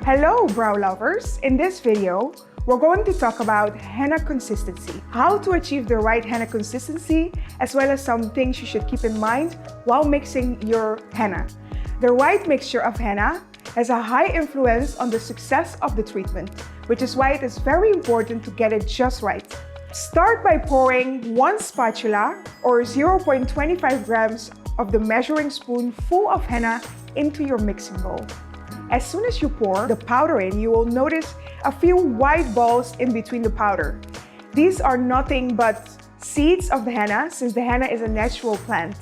Hello, brow lovers! In this video, we're going to talk about henna consistency, how to achieve the right henna consistency, as well as some things you should keep in mind while mixing your henna. The right mixture of henna has a high influence on the success of the treatment, which is why it is very important to get it just right. Start by pouring 1 spatula or 0.25 grams of the measuring spoon full of henna into your mixing bowl. As soon as you pour the powder in, you will notice a few white balls in between the powder. These are nothing but seeds of the henna, since the henna is a natural plant.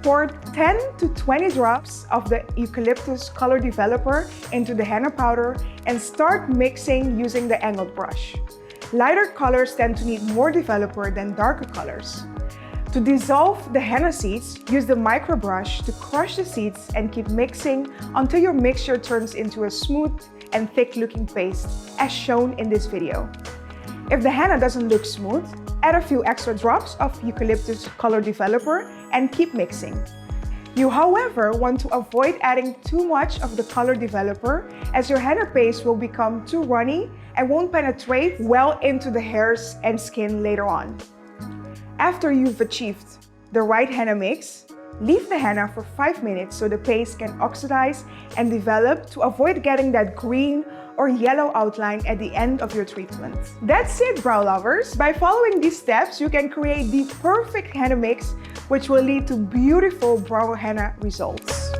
Pour 10 to 20 drops of the Eucalyptus Color Developer into the henna powder and start mixing using the angled brush. Lighter colors tend to need more developer than darker colors. To dissolve the henna seeds, use the micro brush to crush the seeds and keep mixing until your mixture turns into a smooth and thick-looking paste, as shown in this video. If the henna doesn't look smooth, add a few extra drops of Eucalyptus Color Developer and keep mixing. You, however, want to avoid adding too much of the color developer, as your henna paste will become too runny and won't penetrate well into the hairs and skin later on. After you've achieved the right henna mix, leave the henna for 5 minutes so the paste can oxidize and develop to avoid getting that green or yellow outline at the end of your treatment. That's it, brow lovers! By following these steps, you can create the perfect henna mix, which will lead to beautiful brow henna results.